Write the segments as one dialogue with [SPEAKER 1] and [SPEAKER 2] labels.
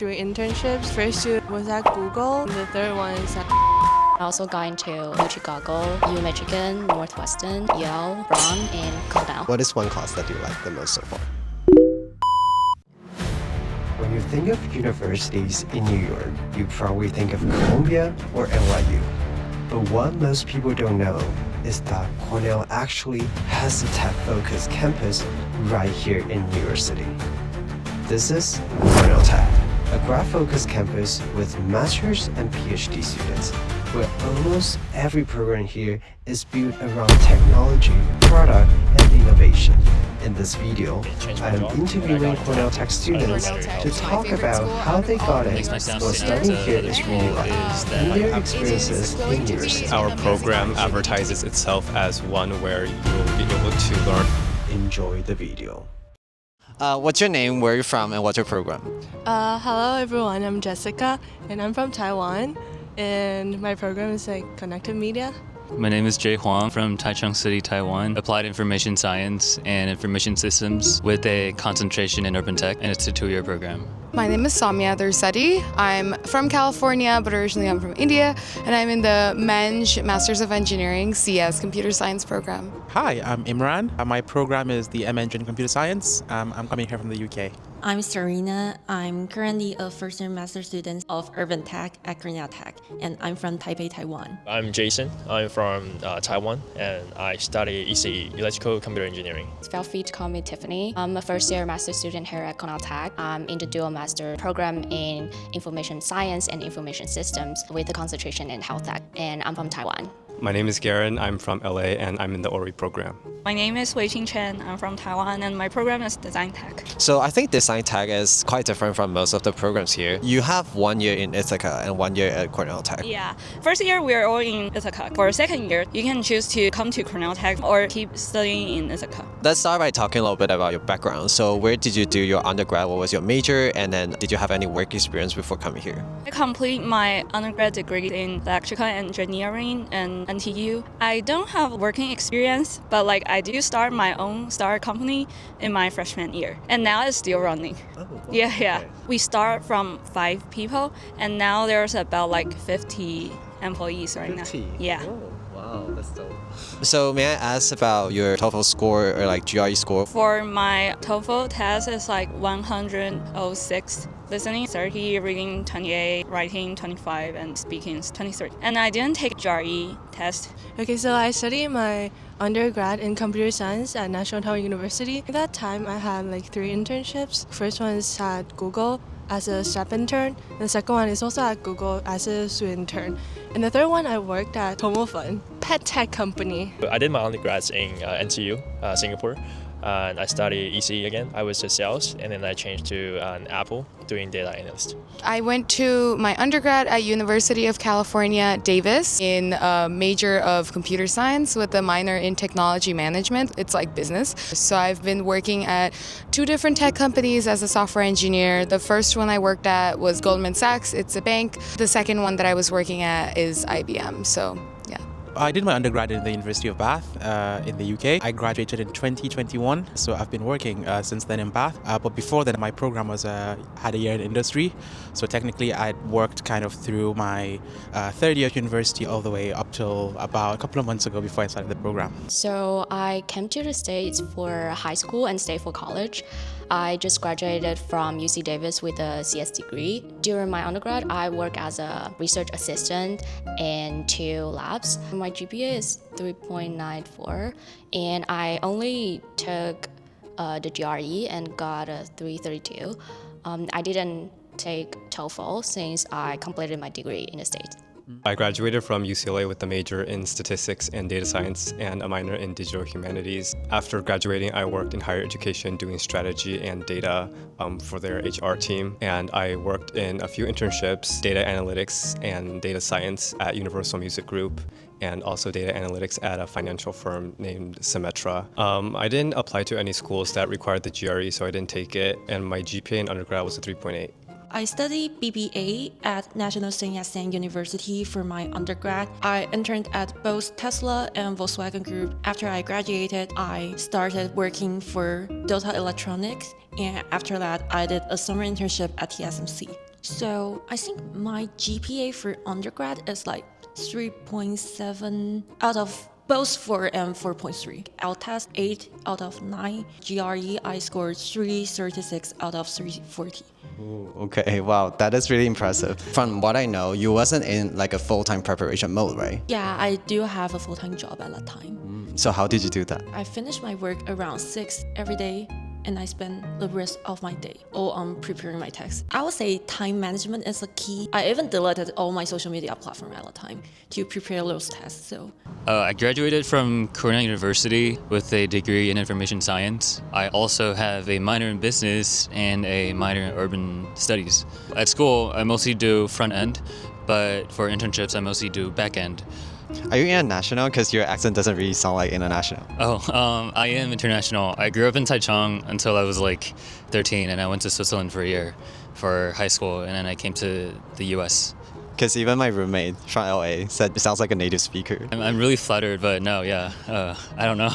[SPEAKER 1] 3 internships. First two was at Google, and the third one is at
[SPEAKER 2] I also got into Chicago, U Michigan, Northwestern, Yale, Brown, and Cornell.
[SPEAKER 3] What is one class that you like the most so far? When you think of universities in New York, you probably think of Columbia or NYU. But what most people don't know is that Cornell actually has a tech-focused campus right here in New York City. This is Cornell Tech, a grad-focused campus with master's and PhD students, where almost every program here is built around technology, product, and innovation. In this video, I am interviewing Cornell Tech students to talk about how they got it, what studying here is really like, and their experiences in New York City.
[SPEAKER 4] Our program advertises itself as one where you will be able to learn.
[SPEAKER 3] Enjoy the video. What's your name, where are you from, and what's your program?
[SPEAKER 1] Hello everyone, I'm Jessica, and I'm from Taiwan, and my program is Connected Media.
[SPEAKER 5] My name is Jay Huang from Taichung City, Taiwan. Applied Information Science and Information Systems with a concentration in Urban Tech, and it's a 2-year program.
[SPEAKER 6] My name is Soumya. I'm from California, but originally I'm from India, and I'm in the MEng Masters of Engineering CS Computer Science program.
[SPEAKER 7] Hi, I'm Imran. My program is the MEng in Computer Science. I'm coming here from the UK.
[SPEAKER 8] I'm Serena. I'm currently a first-year master student of Urban Tech at Cornell Tech, and I'm from Taipei, Taiwan.
[SPEAKER 9] I'm Jason. I'm from Taiwan, and I study ECE, Electrical Computer Engineering.
[SPEAKER 2] Feel free to call me Tiffany. I'm a first-year master student here at Cornell Tech. I'm in the dual master program in Information Science and Information Systems with a concentration in Health Tech, and I'm from Taiwan.
[SPEAKER 4] My name is Garren. I'm from LA, and I'm in the ORI program.
[SPEAKER 10] My name is Weiching. I'm from Taiwan, and my program is Design Tech.
[SPEAKER 3] So I think Design Tech is quite different from most of the programs here. You have 1 year in Ithaca and 1 year at Cornell Tech.
[SPEAKER 10] Yeah. First year, we are all in Ithaca. For second year, you can choose to come to Cornell Tech or keep studying in Ithaca.
[SPEAKER 3] Let's start by talking a little bit about your background. So where did you do your undergrad? What was your major? And then did you have any work experience before coming here?
[SPEAKER 10] I complete my undergrad degree in electrical engineering and NTU. I don't have working experience, but I do start my own startup company in my freshman year, and now it's still running.
[SPEAKER 3] Oh, wow.
[SPEAKER 10] Yeah.
[SPEAKER 3] Okay.
[SPEAKER 10] We start from 5 people, and now there's about 50 employees right
[SPEAKER 3] 50?
[SPEAKER 10] now. Yeah.
[SPEAKER 3] Oh, wow, that's dope. So may I ask about your TOEFL score or GRE score?
[SPEAKER 10] For my TOEFL test, it's 106. Listening 30, reading 28, writing 25, and speaking is 23. And I didn't take GRE test.
[SPEAKER 1] Okay, so I studied my undergrad in computer science at National Taiwan University. At that time, I had 3 internships. First one is at Google as a staff intern. And the second one is also at Google as a student intern. And the third one, I worked at Tomofun, pet tech company.
[SPEAKER 9] I did my undergrads in NTU, Singapore. And I studied ECE again. I was a sales, and then I changed to Apple doing data analyst.
[SPEAKER 6] I went to my undergrad at University of California, Davis, in a major of computer science with a minor in technology management. It's like business. So I've been working at 2 different tech companies as a software engineer. The first one I worked at was Goldman Sachs. It's a bank. The second one that I was working at is IBM. So, yeah.
[SPEAKER 7] I did my undergrad in the University of Bath in the UK. I graduated in 2021, so I've been working since then in Bath. But before then, my program had a year in industry. So technically, I'd worked kind of through my 3rd year at university all the way up till about a couple of months ago before I started the program.
[SPEAKER 2] So I came to the States for high school and stayed for college. I just graduated from UC Davis with a CS degree. During my undergrad, I worked as a research assistant in 2 labs. My GPA is 3.94, and I only took the GRE and got a 332. I didn't take TOEFL since I completed my degree in the States.
[SPEAKER 4] I graduated from UCLA with a major in statistics and data science and a minor in digital humanities. After graduating, I worked in higher education doing strategy and data for their HR team. And I worked in a few internships, data analytics and data science at Universal Music Group, and also data analytics at a financial firm named Symetra. I didn't apply to any schools that required the GRE, so I didn't take it. And my GPA in undergrad was a 3.8.
[SPEAKER 8] I studied BBA at National Sun Yat-sen University for my undergrad. I interned at both Tesla and Volkswagen Group. After I graduated, I started working for Delta Electronics, and after that, I did a summer internship at TSMC. So I think my GPA for undergrad is like 3.7 out of both 4 and 4.3. LTEST 8 out of 9. GRE I scored 336 out of 340.
[SPEAKER 11] Ooh, okay, wow, that is really impressive. From what I know, you wasn't in like a full-time preparation mode, right?
[SPEAKER 8] Yeah, I do have a full-time job at that time.
[SPEAKER 11] So how did you do that?
[SPEAKER 8] I finish my work around 6 every day, and I spend the rest of my day all on preparing my text. I would say time management is a key. I even deleted all my social media platforms at the time to prepare those tests. So
[SPEAKER 5] I graduated from Cornell University with a degree in information science. I also have a minor in business and a minor in urban studies. At school, I mostly do front end, but for internships, I mostly do back end.
[SPEAKER 11] Are you international? Because your accent doesn't really sound like international.
[SPEAKER 5] I am international. I grew up in Taichung until I was like 13, and I went to Switzerland for a year for high school, and then I came to the US.
[SPEAKER 11] Because even my roommate from LA said it sounds like a native speaker.
[SPEAKER 5] I'm really flattered, but no, yeah, I don't know.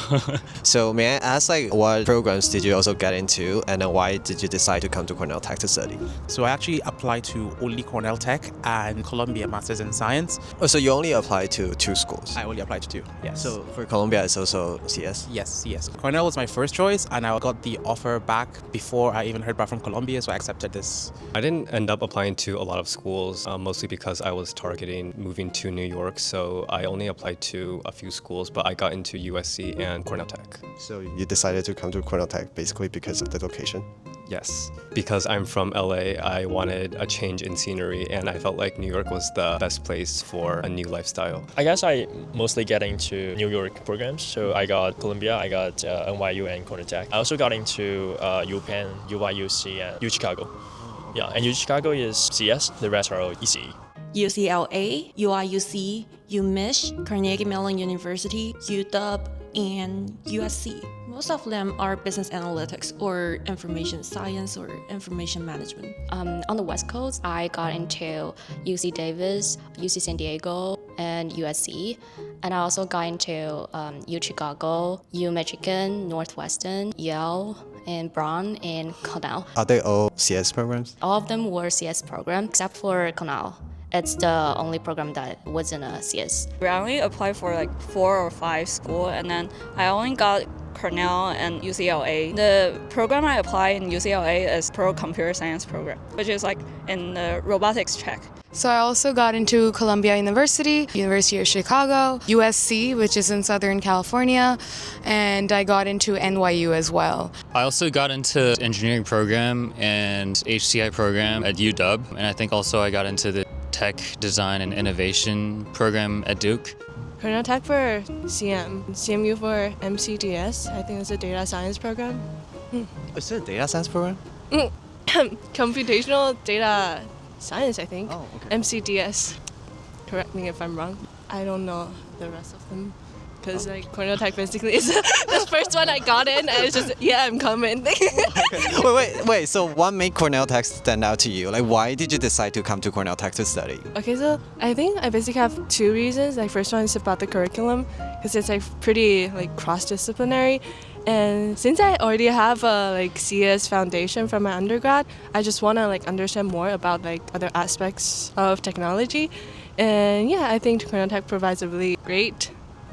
[SPEAKER 11] So may I ask, like, what programs did you also get into, and then why did you decide to come to Cornell Tech to study?
[SPEAKER 7] So I actually applied to only Cornell Tech and Columbia Masters in Science.
[SPEAKER 11] Oh, so you only applied to 2 schools?
[SPEAKER 7] I only applied to 2, yes.
[SPEAKER 11] So for Columbia, it's also CS?
[SPEAKER 7] Yes. Cornell was my first choice, and I got the offer back before I even heard back from Columbia, so I accepted this.
[SPEAKER 4] I didn't end up applying to a lot of schools, mostly because I was targeting moving to New York, so I only applied to a few schools, but I got into USC and Cornell Tech.
[SPEAKER 11] So you decided to come to Cornell Tech basically because of the location?
[SPEAKER 4] Yes, because I'm from LA, I wanted a change in scenery, and I felt like New York was the best place for a new lifestyle.
[SPEAKER 9] I guess I mostly get into New York programs. So I got Columbia, I got NYU and Cornell Tech. I also got into UPenn, UYUC, and U Chicago. Yeah, and U Chicago is CS, the rest are all ECE.
[SPEAKER 8] UCLA, UIUC, UMich, Carnegie Mellon University, UW, and USC. Most of them are business analytics or information science or information management.
[SPEAKER 2] On the West Coast, I got into UC Davis, UC San Diego, and USC. And I also got into U Chicago, U Michigan, Northwestern, Yale, and Brown, and Cornell.
[SPEAKER 11] Are they all CS programs?
[SPEAKER 2] All of them were CS programs, except for Cornell. It's the only program that wasn't a CS.
[SPEAKER 10] I only applied for like 4 or 5 schools, and then I only got Cornell and UCLA. The program I applied in UCLA is Pro Computer Science program, which is like in the robotics track.
[SPEAKER 6] So I also got into Columbia University, University of Chicago, USC, which is in Southern California, and I got into NYU as well.
[SPEAKER 5] I also got into engineering program and HCI program at UW, and I think also I got into the Tech Design and Innovation program at Duke.
[SPEAKER 1] Cornell Tech for CM, CMU for MCDS. I think it's a data science program.
[SPEAKER 11] Is it a data science program?
[SPEAKER 1] Computational data science, I think.
[SPEAKER 11] Oh, okay.
[SPEAKER 1] MCDS. Correct me if I'm wrong. I don't know the rest of them. Because like Cornell Tech basically is the first one I got in, and it's just, yeah, I'm coming.
[SPEAKER 11] Wait, so what made Cornell Tech stand out to you? Like, why did you decide to come to Cornell Tech to study?
[SPEAKER 1] Okay, so I think I basically have 2 reasons. Like, first one is about the curriculum, because it's like pretty like cross-disciplinary. And since I already have a like CS foundation from my undergrad, I just want to like understand more about like other aspects of technology. And yeah, I think Cornell Tech provides a really great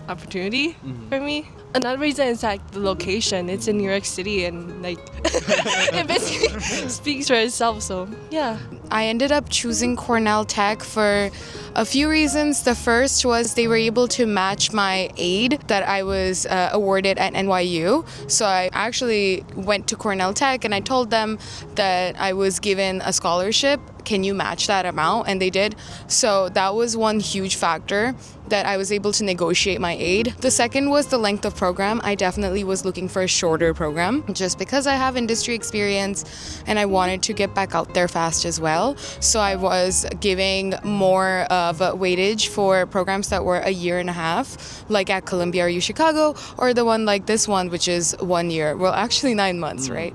[SPEAKER 1] opportunity for me. Another reason is like the location. It's in New York City, and like it basically speaks for itself. So yeah.
[SPEAKER 6] I ended up choosing Cornell Tech for a few reasons. The first was they were able to match my aid that I was awarded at NYU. So I actually went to Cornell Tech and I told them that I was given a scholarship. Can you match that amount? And they did. So that was one huge factor that I was able to negotiate my aid. The second was the length of program. I definitely was looking for a shorter program just because I have industry experience and I wanted to get back out there fast as well. So I was giving more of a weightage for programs that were 1.5 years, like at Columbia or U Chicago, or the one like this one, which is 1 year. Well, actually 9 months, right?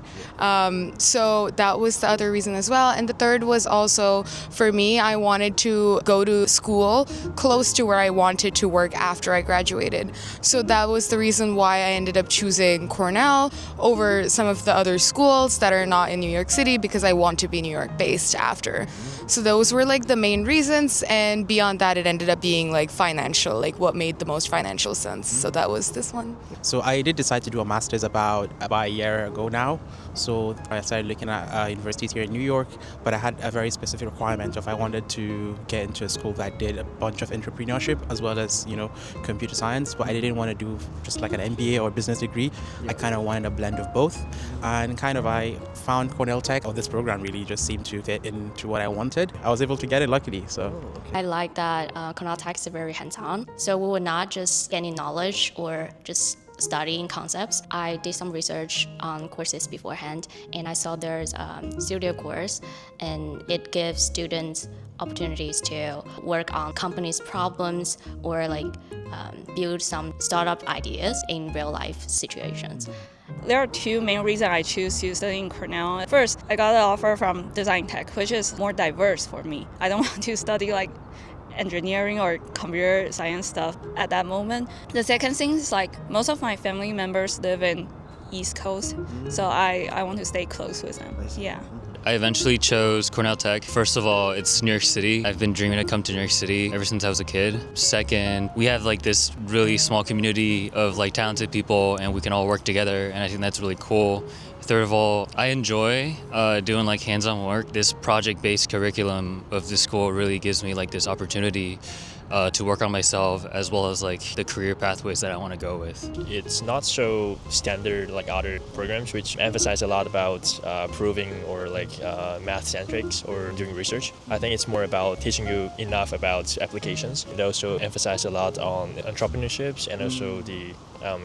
[SPEAKER 6] So that was the other reason as well. And the third was also, for me, I wanted to go to school close to where I wanted to work after I graduated. So that was the reason why I ended up choosing Cornell over some of the other schools that are not in New York City, because I want to be New York based after. So those were like the main reasons, and beyond that it ended up being like financial, like what made the most financial sense. So that was this one.
[SPEAKER 7] So I did decide to do a master's about a year ago now. So I started looking at universities here in New York, but I had a very specific requirement of I wanted to get into a school that did a bunch of entrepreneurship as well as, computer science, but I didn't want to do just like an MBA or business degree. I kind of wanted a blend of both, and I found Cornell Tech, or this program really just seemed to fit into what I wanted. I was able to get it luckily, so.
[SPEAKER 2] I like that Cornell Tech is very hands-on, so we were not just gaining knowledge or just studying concepts. I did some research on courses beforehand, and I saw there's a studio course, and it gives students opportunities to work on companies' problems or build some startup ideas in real life situations.
[SPEAKER 10] There are two main reasons I choose to study in Cornell. First, I got an offer from design tech, which is more diverse for me. I don't want to study engineering or computer science stuff at that moment. The second thing is most of my family members live in East Coast, so I want to stay close with them. Yeah.
[SPEAKER 5] I eventually chose Cornell Tech. First of all, it's New York City. I've been dreaming to come to New York City ever since I was a kid. Second, we have this really small community of talented people, and we can all work together, and I think that's really cool. Third of all, I enjoy doing hands-on work. This project-based curriculum of the school really gives me this opportunity to work on myself, as well as the career pathways that I want to go with.
[SPEAKER 9] It's not so standard like other programs, which emphasize a lot about proving or math-centrics or doing research. I think it's more about teaching you enough about applications. It also emphasizes a lot on entrepreneurships and also the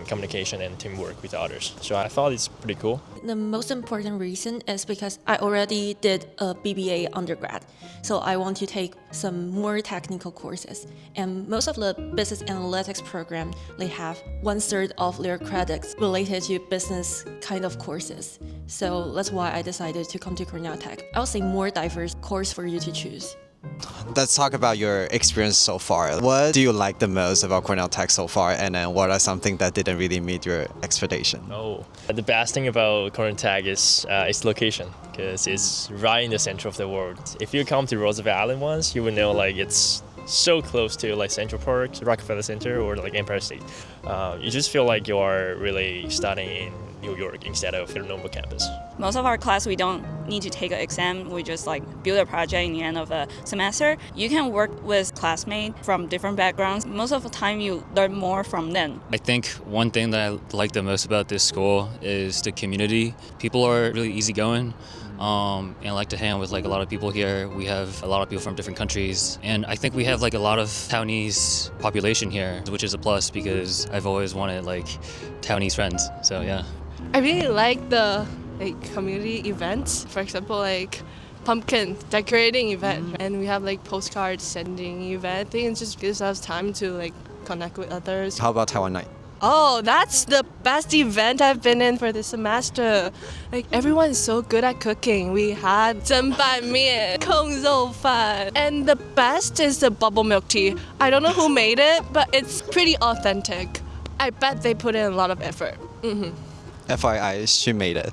[SPEAKER 9] communication and teamwork with others. So I thought it's pretty cool.
[SPEAKER 8] The most important reason is because I already did a BBA undergrad, so I want to take some more technical courses. And most of the business analytics program, they have 1/3 of their credits related to business kind of courses. So that's why I decided to come to Cornell Tech. I'll say more diverse course for you to choose.
[SPEAKER 11] Let's talk about your experience so far. What do you like the most about Cornell Tech so far, and then what are something that didn't really meet your expectation?
[SPEAKER 9] The best thing about Cornell Tech is its location, because it's right in the center of the world. If you come to Roosevelt Island once, you will know it's so close to Central Park, Rockefeller Center, or Empire State. You just feel like you are really studying in New York instead of your normal campus.
[SPEAKER 10] Most of our class, we don't need to take an exam. We just build a project in the end of a semester. You can work with classmates from different backgrounds. Most of the time, you learn more from them.
[SPEAKER 5] I think one thing that I like the most about this school is the community. People are really easygoing. And I like to hang out with a lot of people here. We have a lot of people from different countries, and I think we have a lot of Taiwanese population here, which is a plus because I've always wanted Taiwanese friends. So yeah.
[SPEAKER 1] I really like the community events. For example, pumpkin decorating event, and we have postcard sending event. I think it just gives us time to connect with others.
[SPEAKER 11] How about Taiwan Night?
[SPEAKER 1] Oh, that's the best event I've been in for this semester. Everyone is so good at cooking. We had 蒸拌面, 控肉饭, and the best is the bubble milk tea. I don't know who made it, but it's pretty authentic. I bet they put in a lot of effort.
[SPEAKER 11] FYI, she made it.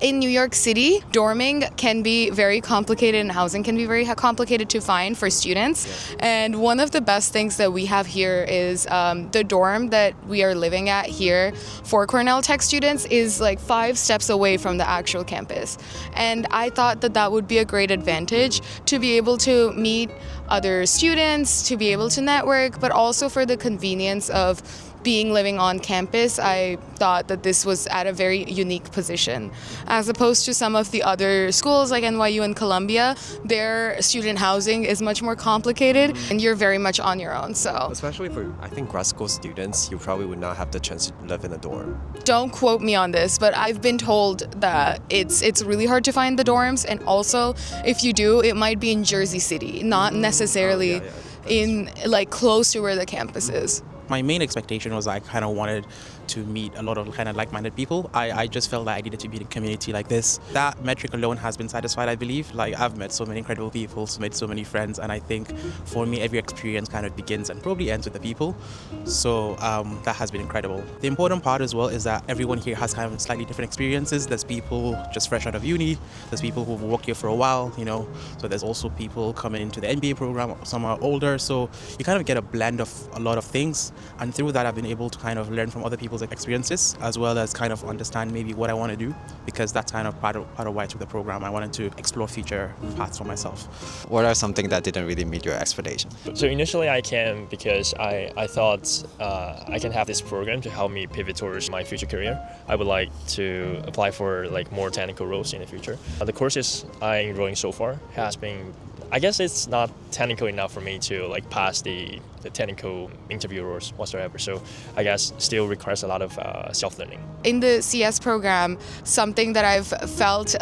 [SPEAKER 6] In New York City, dorming can be very complicated and housing can be very complicated to find for students. And one of the best things that we have here is the dorm that we are living at here for Cornell Tech students is 5 steps away from the actual campus. And I thought that that would be a great advantage to be able to meet other students, to be able to network, but also for the convenience of living on campus. I thought that this was at a very unique position. As opposed to some of the other schools like NYU and Columbia, their student housing is much more complicated and you're very much on your own. So
[SPEAKER 12] especially for, I think, grad school students, you probably would not have the chance to live in a dorm.
[SPEAKER 6] Don't quote me on this, but I've been told that it's really hard to find the dorms, and also if you do, it might be in Jersey City, not necessarily in close to where the campus is.
[SPEAKER 7] My main expectation was I kind of wanted to meet a lot of kind of like-minded people. I just felt that I needed to be in a community like this. That metric alone has been satisfied, I believe. Like, I've met so many incredible people, made so many friends, and I think for me, every experience kind of begins and probably ends with the people. So that has been incredible. The important part as well is that everyone here has kind of slightly different experiences. There's people just fresh out of uni. There's people who've worked here for a while, you know. So there's also people coming into the MBA program, some are older. So you kind of get a blend of a lot of things. And through that, I've been able to kind of learn from other people's experiences, as well as kind of understand maybe what I want to do, because that's kind of part of why I took the program. I wanted to explore future paths for myself.
[SPEAKER 11] What are something that didn't really meet your expectations?
[SPEAKER 9] So initially I came because I thought I can have this program to help me pivot towards my future career. I would like to apply for like more technical roles in the future. The courses I'm enrolling so far has been, I guess it's not technical enough for me to like pass the technical interview or whatsoever. So I guess still requires a lot of self-learning.
[SPEAKER 6] In the CS program, something that I've felt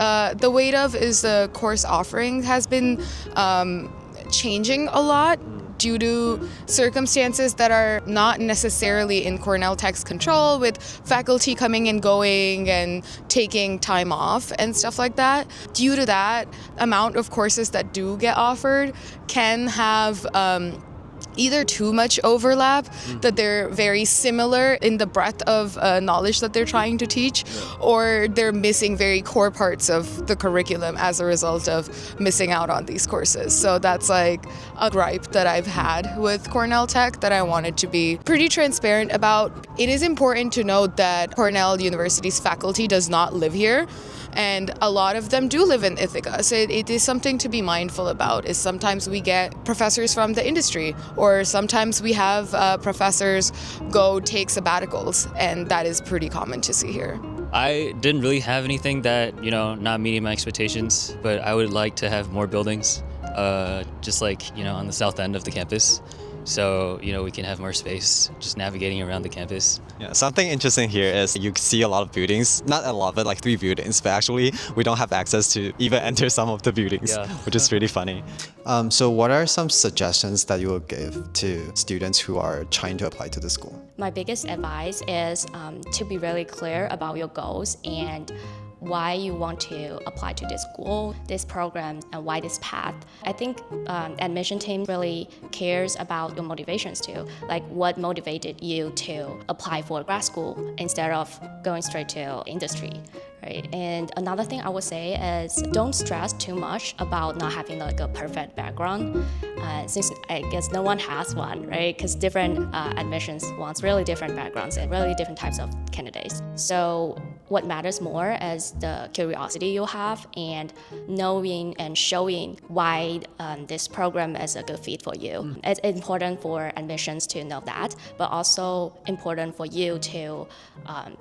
[SPEAKER 6] the weight of is the course offering has been changing a lot due to circumstances that are not necessarily in Cornell Tech's control, with faculty coming and going and taking time off and stuff like that. Due to that, amount of courses that do get offered can have either too much overlap, that they're very similar in the breadth of knowledge that they're trying to teach, or they're missing very core parts of the curriculum as a result of missing out on these courses. So that's like a gripe that I've had with Cornell Tech that I wanted to be pretty transparent about. It is important to note that Cornell University's faculty does not live here, and a lot of them do live in Ithaca. So it is something to be mindful about, is sometimes we get professors from the industry, or sometimes we have professors go take sabbaticals, and that is pretty common to see here.
[SPEAKER 5] I didn't really have anything that, not meeting my expectations, but I would like to have more buildings, just like, on the south end of the campus. So, we can have more space just navigating around the campus.
[SPEAKER 11] Yeah, something interesting here is you see a lot of buildings, not a lot, but like 3 buildings, but actually we don't have access to even enter some of the buildings, which is really funny. So what are some suggestions that you will give to students who are trying to apply to the school?
[SPEAKER 2] My biggest advice is to be really clear about your goals and why you want to apply to this school, this program, and why this path. I think admission team really cares about your motivations too, like what motivated you to apply for grad school instead of going straight to industry. Right? And another thing I would say is don't stress too much about not having like a perfect background, since I guess no one has one, right? Because different admissions wants really different backgrounds and really different types of candidates. So what matters more is the curiosity you have and knowing and showing why this program is a good fit for you. It's important for admissions to know that, but also important for you to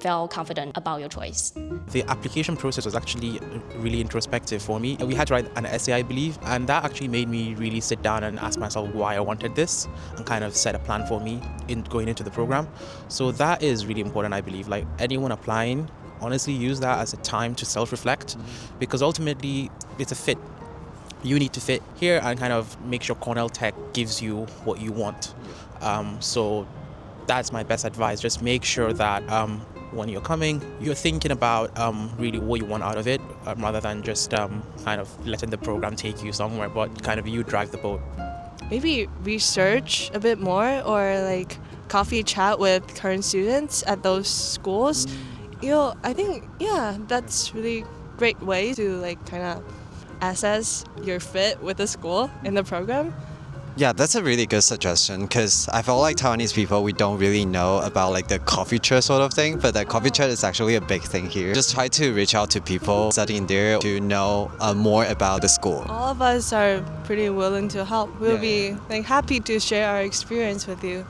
[SPEAKER 2] feel confident about your choice.
[SPEAKER 7] The application process was actually really introspective for me. We had to write an essay, I believe, and that actually made me really sit down and ask myself why I wanted this and kind of set a plan for me in going into the program. So that is really important, I believe. Like anyone applying, honestly use that as a time to self-reflect, because ultimately it's a fit. You need to fit here and kind of make sure Cornell Tech gives you what you want. So that's my best advice. Just make sure that when you're coming, you're thinking about really what you want out of it, rather than just kind of letting the program take you somewhere, but kind of you drive the boat.
[SPEAKER 1] Maybe research a bit more, or like coffee chat with current students at those schools. I think, that's really great way to like kind of assess your fit with the school in the program.
[SPEAKER 11] Yeah, that's a really good suggestion, because I feel like Taiwanese people, we don't really know about like the coffee chat sort of thing, but the coffee chat is actually a big thing here. Just try to reach out to people studying there to know more about the school.
[SPEAKER 1] All of us are pretty willing to help. We'll be like happy to share our experience with you.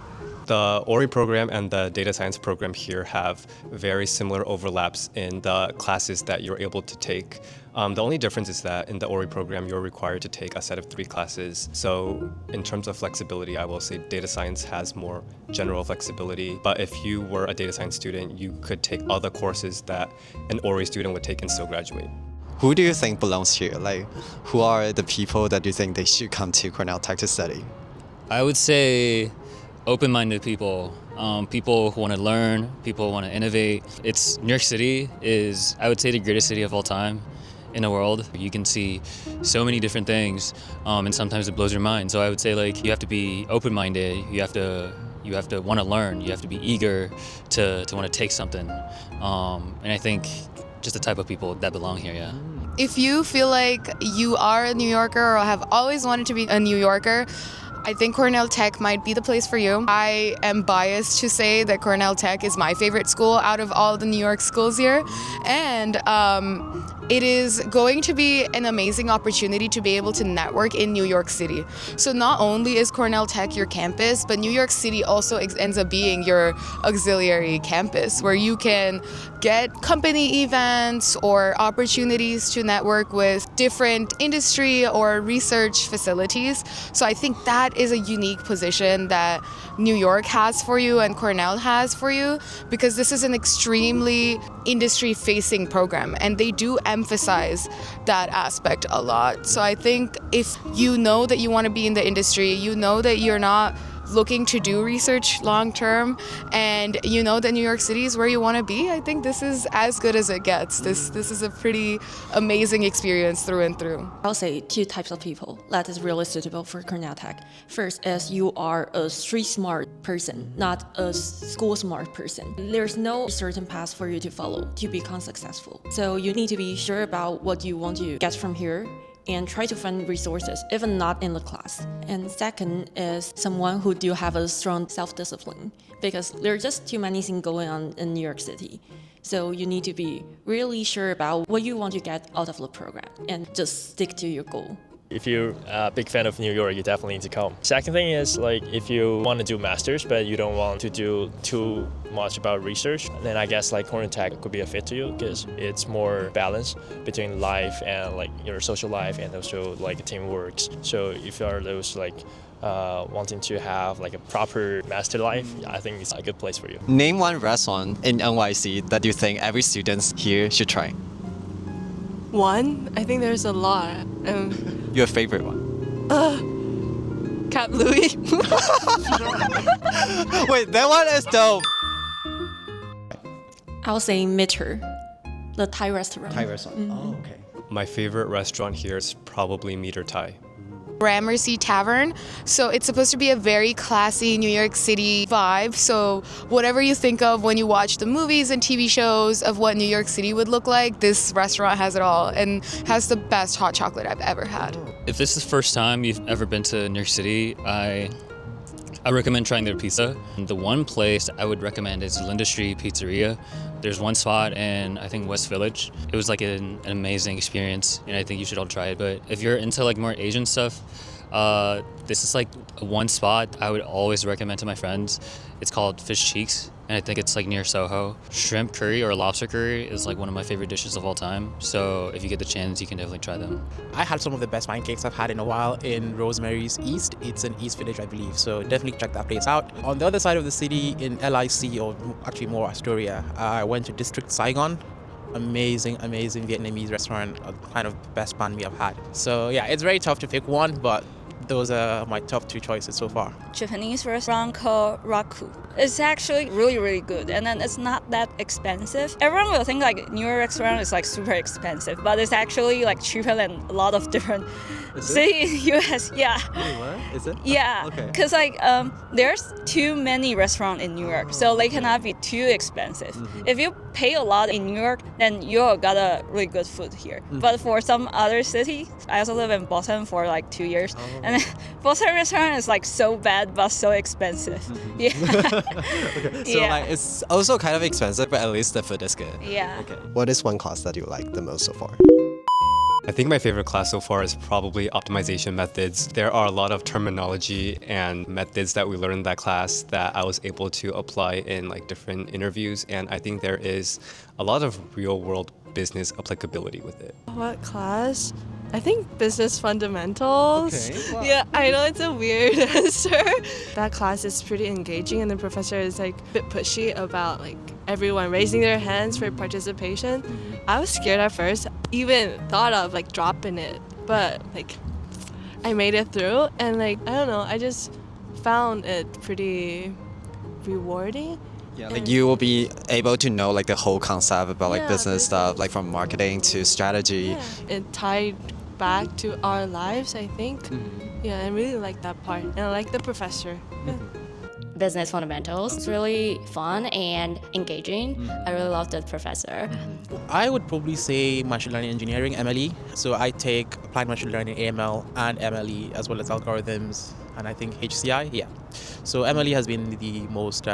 [SPEAKER 4] The ORI program and the data science program here have very similar overlaps in the classes that you're able to take. The only difference is that in the ORI program, you're required to take a set of 3 classes. So in terms of flexibility, I will say data science has more general flexibility. But if you were a data science student, you could take other courses that an ORI student would take and still graduate.
[SPEAKER 11] Who do you think belongs here? Like, who are the people that you think they should come to Cornell Tech to study?
[SPEAKER 5] I would say open-minded people. people who want to learn, people who want to innovate. New York City is, I would say, the greatest city of all time in the world. You can see so many different things, and sometimes it blows your mind. So I would say, like, you have to be open-minded. You have to want to learn. You have to be eager to want to take something. And I think just the type of people that belong here, yeah.
[SPEAKER 6] If you feel like you are a New Yorker or have always wanted to be a New Yorker, I think Cornell Tech might be the place for you. I am biased to say that Cornell Tech is my favorite school out of all the New York schools here. And it is going to be an amazing opportunity to be able to network in New York City. So not only is Cornell Tech your campus, but New York City also ends up being your auxiliary campus, where you can get company events or opportunities to network with different industry or research facilities. So I think that is a unique position that New York has for you and Cornell has for you, because this is an extremely industry-facing program, and they do emphasize that aspect a lot. So I think if you know that you want to be in the industry, you know that you're not looking to do research long term, and you know that New York City is where you want to be, I think this is as good as it gets. This is a pretty amazing experience through and through.
[SPEAKER 8] I'll say two types of people that is really suitable for Cornell Tech. First is you are a street smart person, not a school smart person. There's no certain path for you to follow to become successful. So you need to be sure about what you want to get from here and try to find resources, even not in the class. And second is someone who do have a strong self-discipline, because there are just too many things going on in New York City. So you need to be really sure about what you want to get out of the program and just stick to your goal.
[SPEAKER 9] If you're a big fan of New York, you definitely need to come. Second thing is, like, if you want to do masters but you don't want to do too much about research, then I guess like Cornell Tech could be a fit to you, because it's more balanced between life and like your social life and also like teamwork. So if you are those like wanting to have like a proper master life, I think it's a good place for you.
[SPEAKER 11] Name one restaurant in NYC that you think every student here should try.
[SPEAKER 1] One? I think there's a lot.
[SPEAKER 11] Your favorite one?
[SPEAKER 1] Cap Louis.
[SPEAKER 11] Wait, that one is dope.
[SPEAKER 8] I'll say Mitter, the Thai restaurant.
[SPEAKER 11] Thai restaurant. Oh, okay.
[SPEAKER 4] My favorite restaurant here is probably Meter Thai.
[SPEAKER 6] Gramercy Tavern. So it's supposed to be a very classy New York City vibe. So whatever you think of when you watch the movies and TV shows of what New York City would look like, this restaurant has it all and has the best hot chocolate I've ever had.
[SPEAKER 5] If this is the first time you've ever been to New York City, I recommend trying their pizza. The one place I would recommend is Linda Street Pizzeria. There's one spot in, I think, West Village. It was like an amazing experience, and I think you should all try it. But if you're into like more Asian stuff, this is like one spot I would always recommend to my friends. It's called Fish Cheeks, and I think it's like near Soho. Shrimp curry or lobster curry is like one of my favorite dishes of all time. So if you get the chance, you can definitely try them.
[SPEAKER 7] I had some of the best pancakes I've had in a while in Rosemary's East. It's in East Village, I believe, so definitely check that place out. On the other side of the city, in LIC, or actually more Astoria, I went to District Saigon. Amazing Vietnamese restaurant, kind of the best banh mi I've had. So yeah, it's very tough to pick one, but those are my top two choices so far.
[SPEAKER 10] Japanese restaurant called Raku. It's actually really good, and then it's not that expensive. Everyone will think like New York restaurant is like super expensive, but it's actually like cheaper than a lot of different cities in US. Yeah.
[SPEAKER 11] Wait, what? Is it?
[SPEAKER 10] Yeah.
[SPEAKER 11] Okay.
[SPEAKER 10] Because like there's too many restaurants in New York, so they cannot be too expensive. If you pay a lot in New York, then you got a really good food here. But for some other city, I also live in Boston for like 2 years, and then Boston restaurant is like so bad but so expensive. Yeah.
[SPEAKER 11] Okay. So like it's also kind of expensive, but at least the food is good.
[SPEAKER 10] Yeah.
[SPEAKER 11] Okay.
[SPEAKER 12] What is one class that you like the most so far?
[SPEAKER 4] I think my favorite class so far is probably optimization methods. There are a lot of terminology and methods that we learned in that class that I was able to apply in like different interviews, and I think there is a lot of real world business applicability with it.
[SPEAKER 1] What class? I think business fundamentals.
[SPEAKER 11] Okay, wow.
[SPEAKER 1] Yeah, I know it's a weird answer. That class is pretty engaging, and the professor is like a bit pushy about like everyone raising their hands for participation. I was scared at first, even thought of like dropping it, but like I made it through, and like I don't know, I just found it pretty rewarding.
[SPEAKER 11] Yeah, like you will be able to know like the whole concept about like business stuff, like from marketing to strategy.
[SPEAKER 1] Yeah. It tied back to our lives, I think. Yeah, I really like that part. And I like the professor. Yeah.
[SPEAKER 2] Business fundamentals. It's really fun and engaging. I really love the professor.
[SPEAKER 7] I would probably say machine learning engineering, MLE. So I take applied machine learning, AML, and MLE, as well as algorithms, and I think HCI. Yeah. So MLE has been the most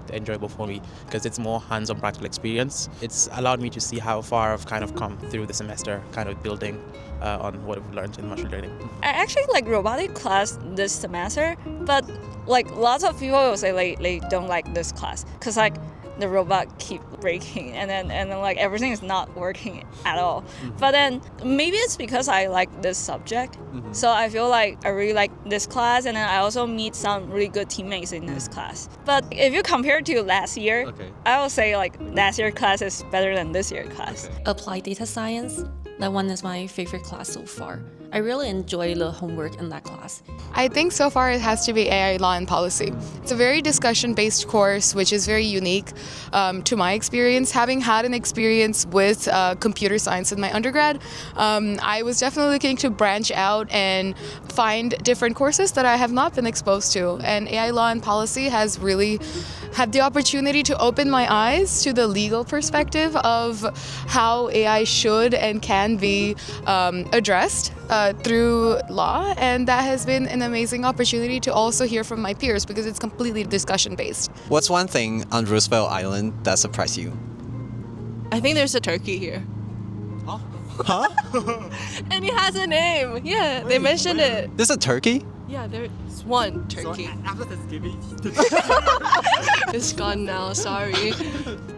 [SPEAKER 7] enjoyable for me because it's more hands-on practical experience. It's allowed me to see how far I've kind of come through the semester, kind of building on what I've learned in machine learning.
[SPEAKER 10] I actually like robotic class this semester, but like lots of people will say they don't like this class because like the robot keep breaking and then like everything is not working at all. But then maybe it's because I like this subject. So I feel like I really like this class, and then I also meet some really good teammates in this class. But if you compare to last year, I will say like last year's class is better than this year's class.
[SPEAKER 8] Applied data science, that one is my favorite class so far. I really enjoy the homework in that class.
[SPEAKER 6] I think so far it has to be AI law and policy. It's a very discussion-based course, which is very unique to my experience. Having had an experience with computer science in my undergrad, I was definitely looking to branch out and find different courses that I have not been exposed to. And AI law and policy has really had the opportunity to open my eyes to the legal perspective of how AI should and can be addressed through law, and that has been an amazing opportunity to also hear from my peers because it's completely discussion-based.
[SPEAKER 11] What's one thing on Roosevelt Island that surprised you?
[SPEAKER 1] I think there's a turkey here.
[SPEAKER 11] Huh?
[SPEAKER 1] And it has a name. Yeah, they mentioned it.
[SPEAKER 11] There's a turkey?
[SPEAKER 1] Yeah, there's one turkey.
[SPEAKER 13] After Thanksgiving.
[SPEAKER 1] It's gone now, sorry.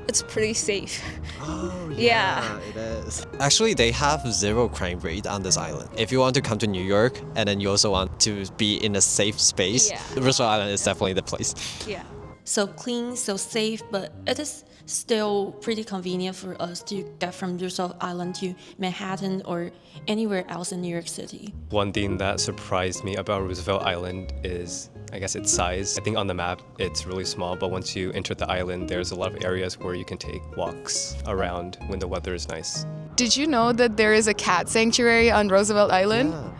[SPEAKER 10] It's pretty safe.
[SPEAKER 11] Oh,
[SPEAKER 10] Yeah.
[SPEAKER 11] it is.
[SPEAKER 12] Actually, they have zero crime rate on this island. If you want to come to New York and then you also want to be in a safe space, Roosevelt Island is definitely the place.
[SPEAKER 10] Yeah.
[SPEAKER 8] So clean, so safe, but it is still pretty convenient for us to get from Roosevelt Island to Manhattan or anywhere else in New York City.
[SPEAKER 4] One thing that surprised me about Roosevelt Island is, I guess, its size. I think on the map it's really small, but once you enter the island, there's a lot of areas where you can take walks around when the weather is nice.
[SPEAKER 6] Did you know that there is a cat sanctuary on Roosevelt Island?
[SPEAKER 12] Yeah.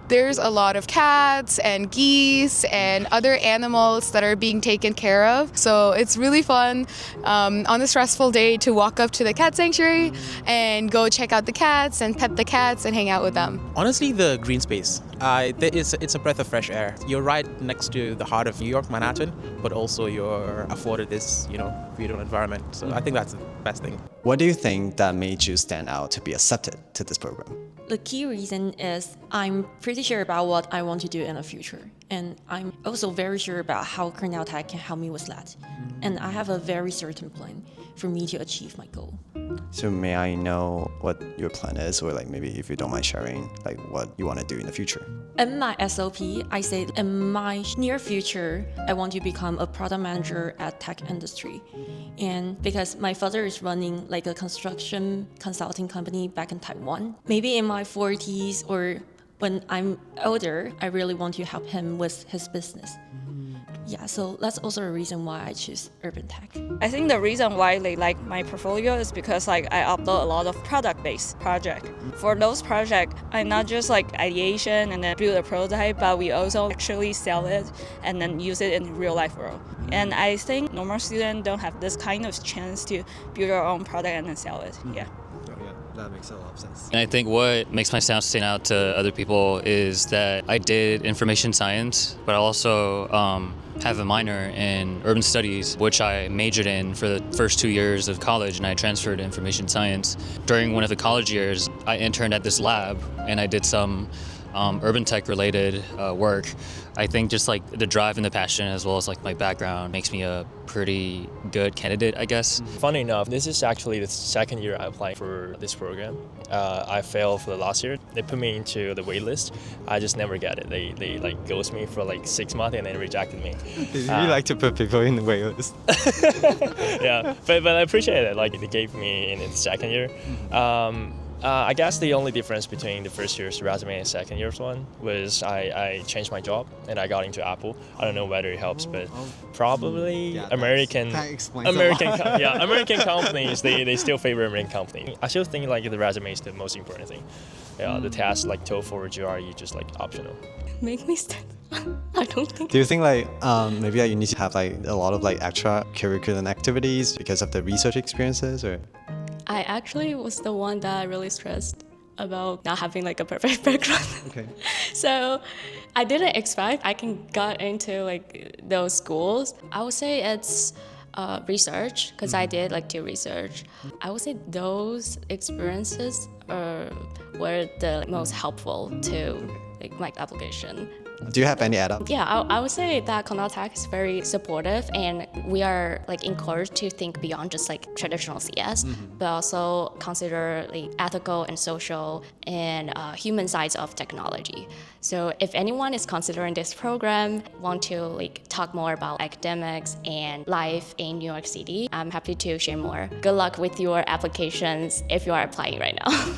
[SPEAKER 6] There's a lot of cats and geese and other animals that are being taken care of. So it's really fun on a stressful day to walk up to the cat sanctuary and go check out the cats and pet the cats and hang out with them.
[SPEAKER 7] Honestly, the green space. It's a breath of fresh air. You're right next to the heart of New York, Manhattan, but also you're afforded this, beautiful environment. So I think that's the best thing.
[SPEAKER 11] What do you think that made you stand out to be accepted to this program?
[SPEAKER 8] The key reason is I'm pretty sure about what I want to do in the future. And I'm also very sure about how Cornell Tech can help me with that. And I have a very certain plan for me to achieve my goal.
[SPEAKER 11] So may I know what your plan is, or like maybe if you don't mind sharing, like what you want to do in the future?
[SPEAKER 8] In my SOP, I say in my near future, I want to become a product manager at tech industry. And because my father is running like a construction consulting company back in Taiwan, maybe in my 40s or when I'm older, I really want to help him with his business. Yeah, so that's also a reason why I choose urban tech.
[SPEAKER 10] I think the reason why they like my portfolio is because I upload a lot of product-based projects. For those projects, I not just ideation and then build a prototype, but we also actually sell it and then use it in real life world. And I think normal students don't have this kind of chance to build your own product and then sell it. Yeah.
[SPEAKER 12] That makes a lot of sense.
[SPEAKER 5] And I think what makes my sound stand out to other people is that I did information science, but I also have a minor in urban studies, which I majored in for the first 2 years of college, and I transferred to information science. During one of the college years, I interned at this lab, and I did some urban tech related work. I think just the drive and the passion, as well as my background, makes me a pretty good candidate, I guess.
[SPEAKER 9] Funny enough, this is actually the second year I applied for this program. I failed for the last year. They put me into the wait list. I just never get it. They ghost me for 6 months and then rejected me.
[SPEAKER 11] Did you like to put people in the wait list?
[SPEAKER 9] Yeah, but I appreciate it. They gave me in the second year. I guess the only difference between the first year's resume and second year's one was I changed my job and I got into Apple. I don't know whether it helps, but probably American companies they still favor American company. I still think like the resume is the most important thing. Yeah, the test like TOEFL or GRE just like optional.
[SPEAKER 2] Make me stand. I don't think.
[SPEAKER 11] Do you think like maybe you need to have like a lot of like extracurricular activities because of the research experiences, or?
[SPEAKER 2] I actually was the one that really stressed about not having like a perfect background.
[SPEAKER 11] Okay.
[SPEAKER 2] So I didn't expect I can get into like those schools. I would say it's research because I did like do research. I would say those experiences were the most helpful to like my application.
[SPEAKER 11] Do you have any add-up?
[SPEAKER 2] Yeah, I would say that Cornell Tech is very supportive, and we are like encouraged to think beyond just like traditional CS, but also consider like ethical and social and human sides of technology. So if anyone is considering this program, want to like talk more about academics and life in New York City, I'm happy to share more. Good luck with your applications if you are applying right now.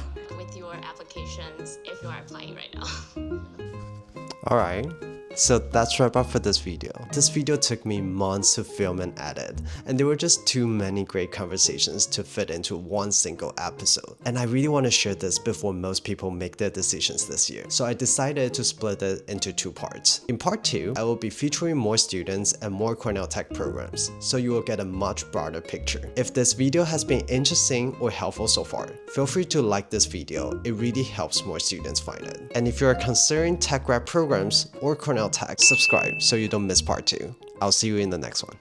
[SPEAKER 3] Alright, so that's wrap up for this video. This video took me months to film and edit, and there were just too many great conversations to fit into one single episode. And I really want to share this before most people make their decisions this year. So I decided to split it into two parts. In part 2, I will be featuring more students and more Cornell Tech programs, so you will get a much broader picture. If this video has been interesting or helpful so far, feel free to like this video. It really helps more students find it. And if you are considering tech grad programs or Cornell Tech, subscribe so you don't miss part 2. I'll see you in the next one.